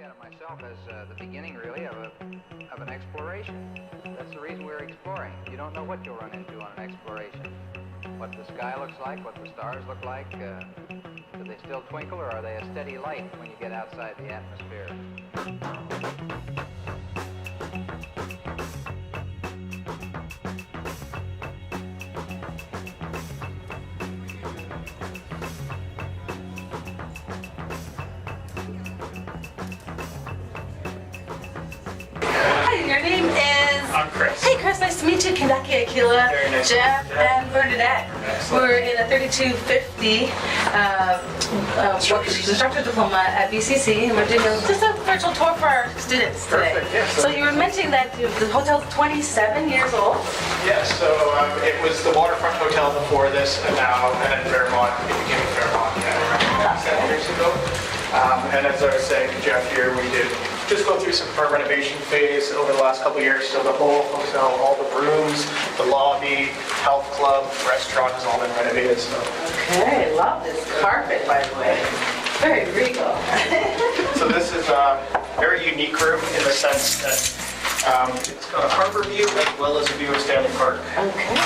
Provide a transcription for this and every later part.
at it myself as the beginning, really, of an exploration. That's the reason we're exploring. You don't know what you'll run into on an exploration. What the sky looks like, what the stars look like. Do they still twinkle, or are they a steady light when you get outside the atmosphere? Your name is? I'm Chris. Hey Chris, nice to meet you. Kendaki, Akila, Very nice Jeff, to meet you. and Bernadette. Excellent. We're in a 3250 instructor diploma at BCC, and we're doing just a virtual tour for our students today. Perfect, yeah. So you were mentioning that the hotel's 27 years old. Yeah, so it was the Waterfront Hotel before this, and then Fairmont, it became Fairmont, around 7 years ago. And as I was saying to Jeff here, we did just go through some of our renovation phase over the last couple of years. So the whole hotel, all the rooms, the lobby, health club, restaurant has all been renovated. So. Okay, love this carpet, by the way. Very regal. So this is a very unique room in the sense that it's got a harbor view as well as a view of Stanley Park. Okay.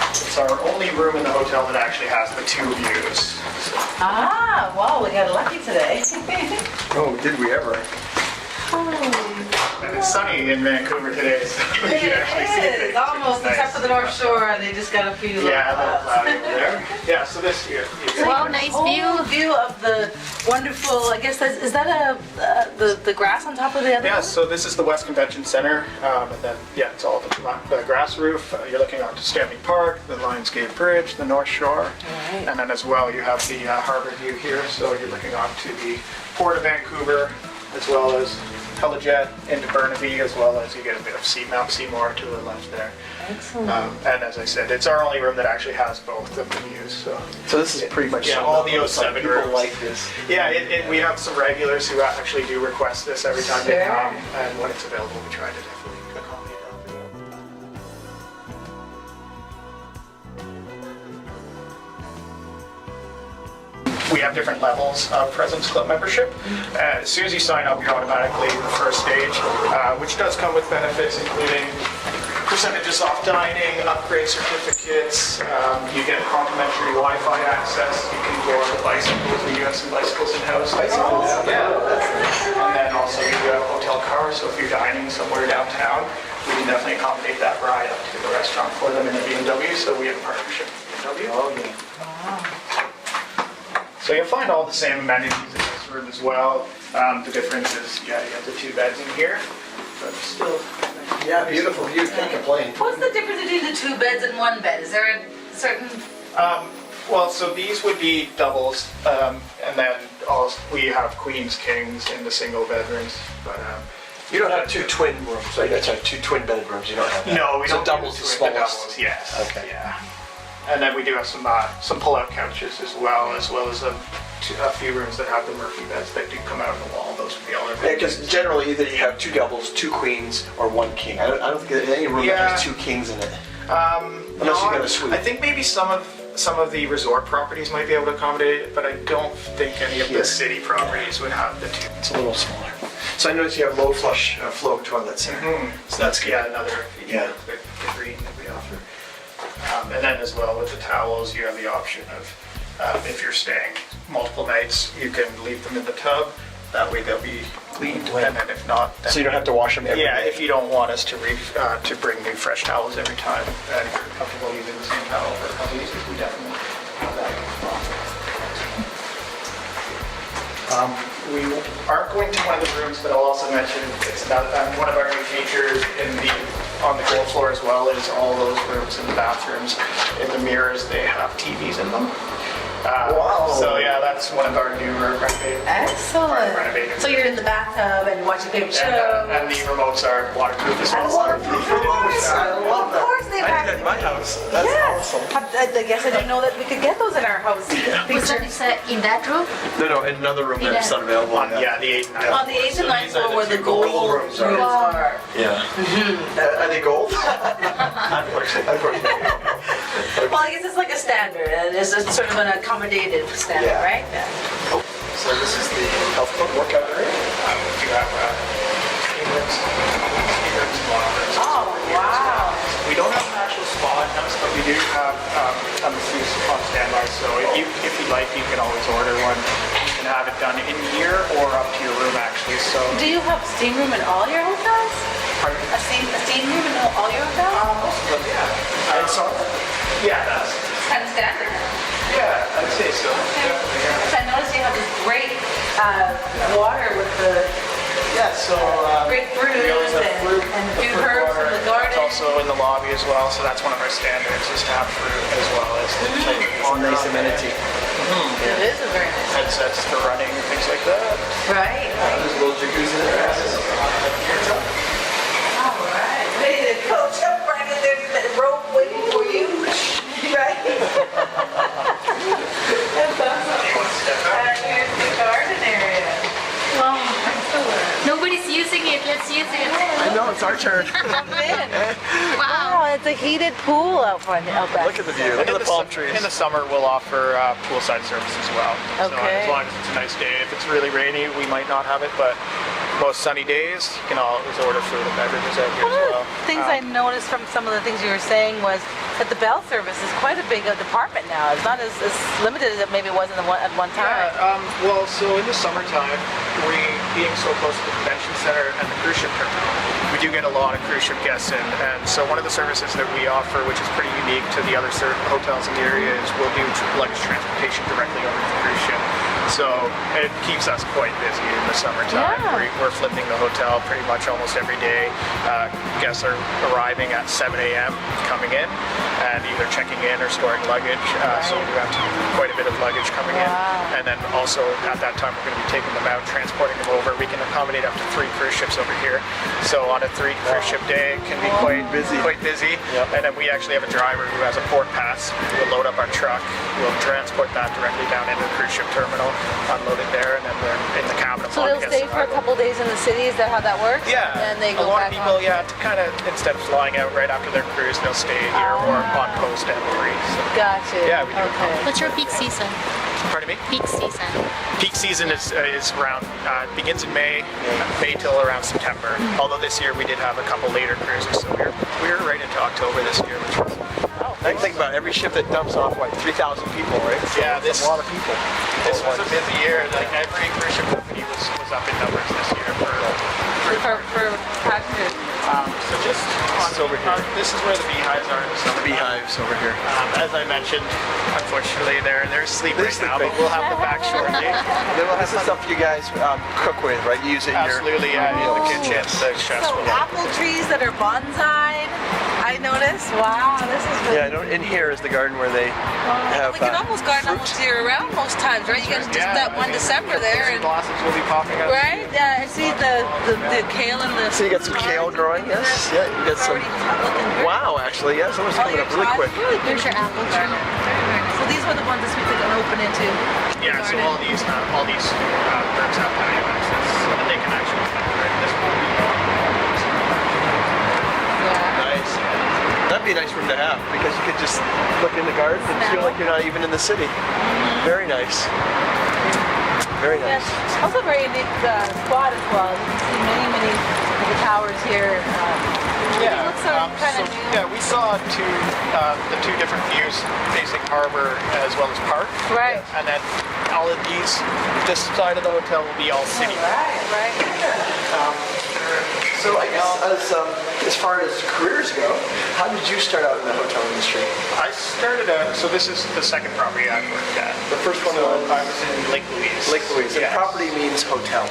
It's our only room in the hotel that actually has the two views. Ah, wow, we got lucky today. Oh, did we ever? And it's sunny in Vancouver today, so you can actually see It things. is, almost, Nice. except for the North Shore, they just got a few little Yeah, a little clouds. cloudy over there. Yeah, so this here. Wow, nice view. Whole view of the wonderful, I guess, is that the grass on top of the other? Yeah, so this is the West Convention Center, and then, yeah, it's all the grass roof. You're looking onto Stanley Park, the Lionsgate Bridge, the North Shore, Right. and then as well you have the harbor view here, so you're looking onto the Port of Vancouver, as well as Helijet into Burnaby, as well as you get a bit of Mount Seymour to the left there. Excellent. And as I said, it's our only room that actually has both of the views. So this is pretty much Yeah, all the 07 people rooms. like this. Yeah, we have some regulars who actually do request this every time they Sure. come, and when it's available, we try to definitely accommodate that. We have different levels of President's Club membership. As soon as you sign up, you're automatically in the first stage, which does come with benefits, including percentages off dining, upgrade certificates, you get complimentary Wi-Fi access, you can go on the bicycles, we do have some bicycles in-house. Bicycles? Yeah. And then also we do have hotel cars, so if you're dining somewhere downtown, we can definitely accommodate that ride up to the restaurant for them in a BMW, so we have a partnership with BMW. Oh, yeah. So you'll find all the same amenities in this room as well. The difference is, yeah, you have the two beds in here, but still. Yeah, beautiful view, can't complain. What's the difference between the two beds and one bed? Is there a certain... Well, so these would be doubles, and then we have queens, kings in the single bedrooms. But You don't have two twin rooms, so you guys have two twin bedrooms, you don't have that. no, we So don't. doubles do is the smallest. doubles, yes. Okay. Yeah. And then we do have some pull-out couches as well as a few rooms that have the Murphy beds that do come out of the wall. Those would be all our Yeah, because generally either you have two doubles, two queens, or one king. I don't think there's any room that has two kings in it. Unless you got a suite. I think maybe some of the resort properties might be able to accommodate it, but I don't think any of Here. the city properties would have the two. It's a little smaller. So I noticed you have low flush flow toilets here. So that's another feature Yeah. of the green that we offer. And then as well with the towels, you have the option of if you're staying multiple nights, you can leave them in the tub. That way they'll be cleaned, and then if not, then So you don't have to wash them every yeah, day. if you don't want us to bring new fresh towels every time, and you're comfortable using the same towel for a couple uses, we definitely have that. We aren't going to one of the rooms, but I'll also mention it's one of our new features on the gold floor as well is all those rooms and the bathrooms. In the mirrors, they have TVs in them. Wow. So yeah, that's one of our newer renovated. Excellent. Renovated. So you're in the bathtub and you're watching favorite shows. And the remotes are waterproof as well. Waterproof remotes. I love that. Of course they I have. did that in my house. That's Yes. awesome. I guess I didn't know that we could get those in our house. Was that in that room? No, in another room that's not available. Yeah, the 8 and 9. On the 8th and 9th these are floor where the the two gold gold rooms, rooms right? are. Yeah. Are they gold? Unfortunately. Well, I guess it's like a standard, and it's a sort of an accommodative standard, Yeah. right? So this is the health club workout area. So, Do you have steam room in all your hotels? pardon? A steam room in all your hotels? Most of them, yeah. And so, Yeah, that's, It's kind of standard. yeah, I'd say so. Definitely, yeah. Because I noticed you have this great water with the Yeah, so grapefruit we always have fruit, and the few fruit herbs water. from the garden. It's also in the lobby as well, so that's one of our standards is to have fruit as well as the type of water. nice amenity. It is a very nice. Headsets for running and things like that. Right. There's a little jacuzzi there. All right. Ready to coach up, Brandon. There's the rope waiting for you. Right. That's awesome. Here's the garden area. Wow. Nobody's using it. Let's use it. I know, it's our turn. Come in. Wow. Wow, it's a heated pool out front. Out back. Look at the view. Look at the palm trees. In the summer, we'll offer poolside service as well. So Okay. as long as it's a nice day. If it's really rainy, we might not have it, but most sunny days, you can always order food and beverages out here One as of well. the things I noticed from some of the things you were saying was that the bell service is quite a big department now. It's not as limited as it maybe was at one time. Yeah, well, so in the summertime, we being so close to the convention center and the cruise ship terminal, we do get a lot of cruise ship guests in, and so one of the services that we offer, which is pretty unique to the other hotels in the area, is we'll do luggage transportation directly over to the cruise ship. So it keeps us quite busy in the summertime. Yeah. We're flipping the hotel pretty much almost every day. Guests are arriving at 7 a.m. coming in and either checking in or storing luggage. So we have quite a bit of luggage coming in. And then also at that time we're going to be taking them out, transporting them over. We can accommodate up to 3 cruise ships over here. So on a 3 cruise ship day it can be quite busy. Yep. And then we actually have a driver who has a port pass. We'll load up our truck. We'll transport that directly down into the cruise ship terminal, unload it there, and then they're in the cabin. So they'll stay for a couple days in the city. Is that how that works? Yeah, And then they a go lot back of people, home? yeah, to kind of, instead of flying out right after their cruise, they'll stay here or on post at Marie. So, Gotcha. Yeah, we do. Okay. What's your peak season? pardon me? Peak season. Peak season is around, begins in May till around September. Although this year we did have a couple later cruises, so we were right into October this year, which was I think about every ship that dumps off like 3,000 people, right? So Yeah, that's a lot of people. this was a busy year. Like every cruise ship company was up in numbers this year for passengers. so just This is over here. this is where the beehives are in the summer. Beehives over here. As I mentioned, unfortunately they're asleep They're right now, sleeping. but we'll have them back shortly. And then this is stuff you guys cook with, right? You use it in your... Absolutely, yeah, in the kitchen. The chefs So will. apple trees that are bonsai, I noticed. Wow, this is really Yeah, in here is the garden where they have we can almost garden almost year round most times, right? You get just that one December there, and blossoms will be popping up. right? Yeah, I see the kale and the. So you got some kale growing, yes? Yeah, you got some... Looking great. Wow, actually, yeah, someone's coming up really quick. Really good. Here's your apple tree. So these were the ones this week that can open into. Yeah, so all these herbs have patio access, and they can actually right this one. Yeah. Nice. That'd be a nice room to have because you could just look in the garden and feel like you're not even in the city. Very nice. Very Yes. nice. Also a very unique spot as well. You can see many of the towers here. Yeah, It looks kind of new. yeah, we saw the two different views facing harbor as well as park. Right. And then all of this side of the hotel will be all city. Right. So I guess as far as careers go, how did you start out in the hotel industry? I started so this is the second property I've worked at. The first one So was I was in Lake Louise. Lake Louise. And Yes. property means hotel.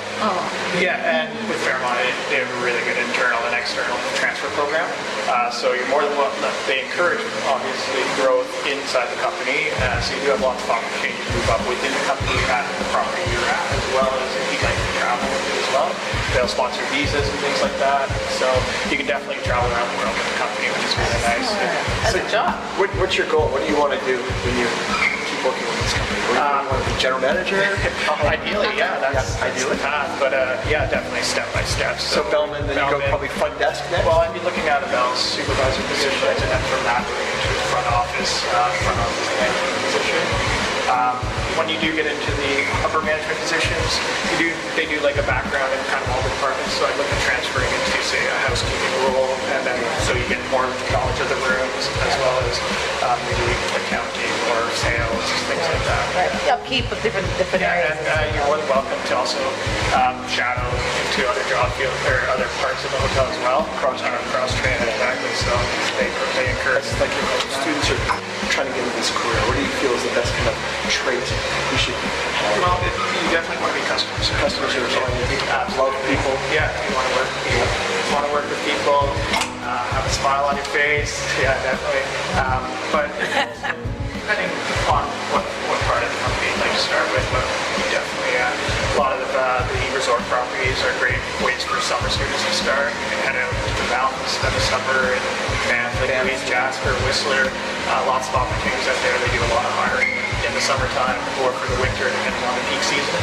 Yeah, and with Fairmont, they have a really good internal and external transfer program. So you're more than welcome. They encourage, obviously, growth inside the company. So you do have lots of opportunities to move up within the company at the property you're at, as well as if you'd like to travel with it as well. They'll sponsor visas and things like that. So you can definitely travel around the world with the company, which is really nice. As a job. What's your goal? What do you want to do when you keep working with this company? What do you want to be general manager? Ideally, yeah, that's ideally. the path. But yeah, definitely step by step. So Bellman, then you go probably front desk next? Well, I'd be looking at a Bell's supervisor position, and then from that moving into the front office management position. When you do get into the upper management positions, they do like a background in kind of all the departments. So I'd look at transferring into, say, a housekeeping role, and then so you get more knowledge of the rooms as well as maybe accounting or sales, things like that. Right. Upkeep of different Yeah, areas. and you're more than welcome to also shadow into other job fields or other parts of the hotel as well. Cross train, exactly. So they encourage. Like if students are trying to get into this career, what do you feel is the best kind of trait you should have? Well, you definitely want to be customers. Customers are showing you love people. Yeah, you want to work. You want to work with people. Have a smile on your face. Yeah, definitely. But depending on what part of the company you'd like to start with, but you definitely a lot of the resort properties are great ways for summer students to start. You can head out to the mountains, spend the summer in Banff, Louise, Jasper, Whistler. Lots of opportunities out there. They do a lot of hiring in the summertime or for the winter, depending on the peak season.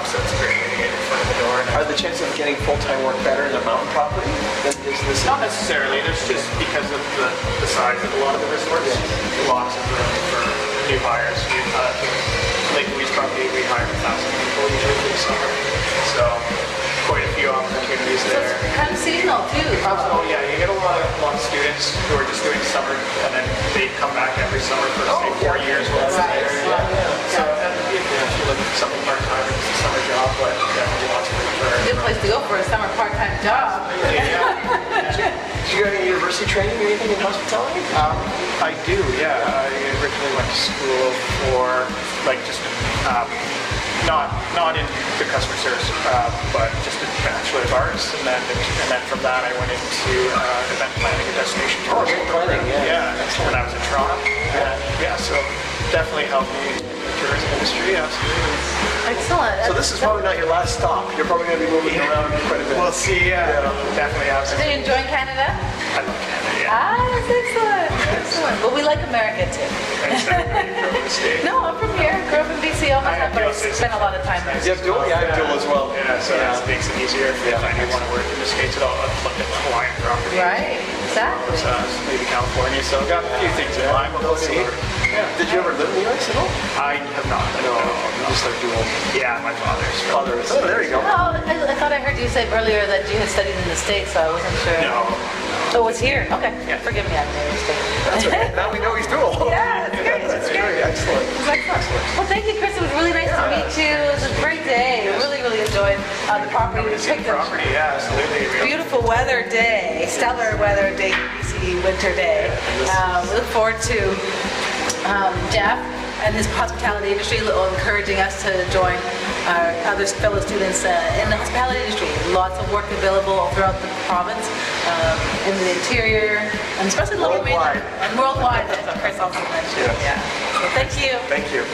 So it's a great way to get in front of the door. Are the chances of getting full-time work better in a mountain property than is this? Not necessarily. There's just because of the size of a lot of the resorts, lots of room for new hires. Lake Louise property, we hire 1,000 people usually for the summer. So quite a few opportunities So there. it's kind of seasonal too. Oh yeah, you get a lot of students who are just doing summer and then they come back every summer for say 4 years while they're there. So if you're looking for something part-time, it's a summer job, but definitely lots of room for. Good place to go for a summer part-time job. Do you have any university training or anything in hospitality? I do, yeah. I originally went to school for like just not in the customer service, but just a Bachelor of Arts, and then from that I went into event planning and destination tourism. Event planning, yeah. When I was in Toronto. Yeah, so definitely helped me in the tourism industry, absolutely. Excellent. So this is probably not your last stop. You're probably going to be moving around quite a bit. We'll see, definitely Do absolutely. you enjoy Canada? I love Canada, yeah. That's excellent. Excellent. But we like America too. Thanks for from the States. No, I'm from here. Grew up in BC all my I time, but I have dual spent a lot of time there. You have dual? Yeah, I have dual as well. Yeah, so that makes it easier if I do want to work in the States at all. I've looked at Hawaiian property. Right. Exactly. Maybe California, so I've got a few things in mind, but we'll see. Did you ever live in the U.S. at all? I have not. No, you just like dual. Yeah, my father's from. Father is. Oh, there you go. Oh, I thought I heard you say earlier that you had studied in the States, so I wasn't sure. No. Oh, it's here. Okay. Yeah. Forgive me, I made a mistake. That's okay. Now we know he's dual. Yeah, it's great. It's great. Very excellent. It was excellent. Well, thank you, Chris. It was really nice to meet you. It was a great day. Really, really enjoyed the property. We picked a Property, yeah, absolutely. beautiful weather day, stellar weather day, BC winter day. We look forward to Jeff and his hospitality industry encouraging us to join our other fellow students in the hospitality industry. Lots of work available throughout the province, in the interior, and especially Lower Mainland. And worldwide, as Chris also mentioned. Yes. Yeah. So thank you. Thank you.